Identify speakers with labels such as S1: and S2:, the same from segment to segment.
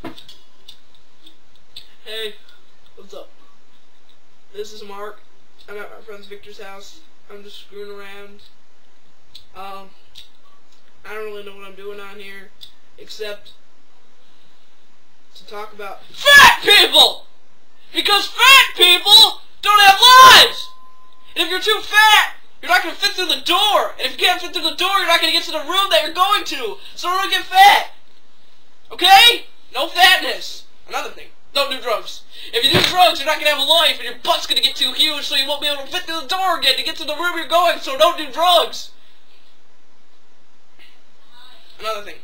S1: Hey, what's up? This is Mark. I'm at my friend Victor's house. I'm just screwing around. I don't really know what I'm doing on here, except to talk about FAT PEOPLE! Because fat people don't have lives! And if you're too fat, you're not going to fit through the door. And if you can't fit through the door, you're not going to get to the room that you're going to. So don't get fat. Okay? No fatness. Another thing. Don't do drugs. If you do drugs, you're not going to have a life, and your butt's going to get too huge, so you won't be able to fit through the door again to get to the room you're going, so don't do drugs. Another thing.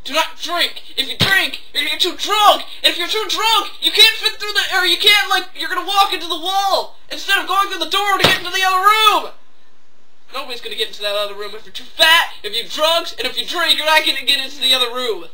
S1: Do not drink. If you drink, you're going to get too drunk. And if you're too drunk, you can't fit through the, or you can't, you're going to walk into the wall instead of going through the door to get into the other room. Nobody's going to get into that other room if you're too fat, if you have drugs, and if you drink, you're not going to get into the other room.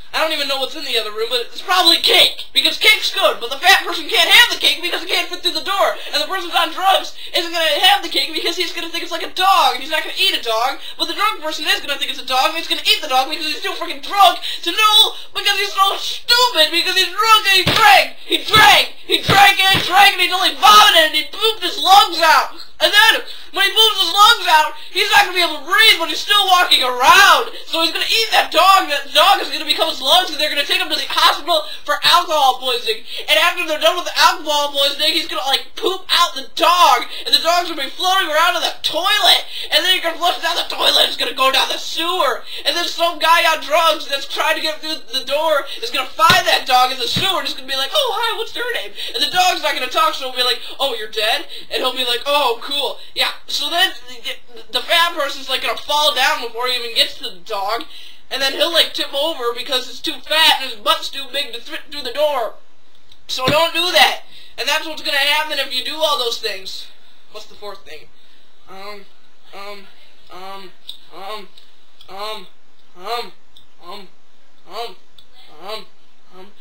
S1: I don't even know what's in the other room, but it's probably cake, because cake's good, but the fat person can't have the cake because he can't fit through the door, and the person who's on drugs isn't going to have the cake because he's going to think it's like a dog, and he's not going to eat a dog, but the drunk person is going to think it's a dog, and he's going to eat the dog because he's too freaking drunk to know, because he's so stupid, because he's drunk and he drank, and he only vomited, and he pooped his lungs out. And then, when he moves his lungs out, he's not going to be able to breathe, but he's still walking around. So he's going to eat that dog. That dog is going to become his lungs, and they're going to take him to the hospital for alcohol poisoning. And after they're done with the alcohol poisoning, he's going to, poop out the dog. And the dog's going to be floating around in the toilet. And then you're going to flush it down the toilet, and it's going to go down the sewer. And then some guy on drugs that's trying to get through the door is going to find that dog in the sewer, and he's going to be like, oh, hi, what's your name? And the dog's not going to talk, so he'll be like, oh, you're dead? And he'll be like, oh, cool. Yeah, so then the fat person's gonna fall down before he even gets to the dog, and then he'll tip over because it's too fat and his butt's too big to fit through the door. So don't do that. And that's what's gonna happen if you do all those things. What's the fourth thing?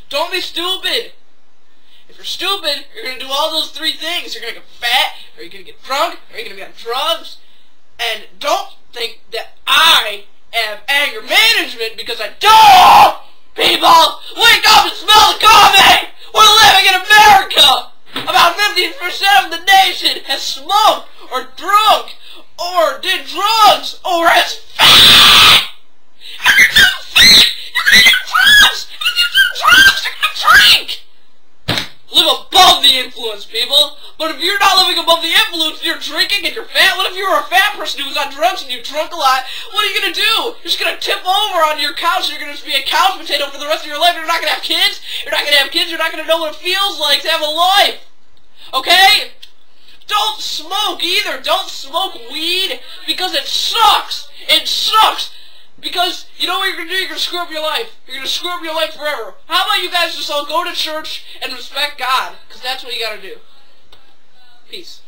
S1: Don't be stupid. If you're stupid, you're going to do all those three things. You're going to get fat, or you're going to get drunk, or you're going to be on drugs. And don't think that I have anger management because I don't! People, wake up and smell the coffee! We're living in America! About 50% of the nation has smoked, or drunk, or did drugs, or is fat! If you're too fat, you're going to get drugs! If you do drugs, you're going to drink! Live above the influence, people. But if you're not living above the influence and you're drinking and you're fat, what if you were a fat person who was on drugs and you drunk a lot? What are you going to do? You're just going to tip over on your couch and you're going to just be a couch potato for the rest of your life. You're not going to have kids. You're not going to have kids. You're not going to know what it feels like to have a life. Okay? Don't smoke either. Don't smoke weed because it sucks. It sucks. Because, you know what you're going to do? You're going to screw up your life. You're going to screw up your life forever. How about you guys just all go to church and respect God? Because that's what you got to do. Peace.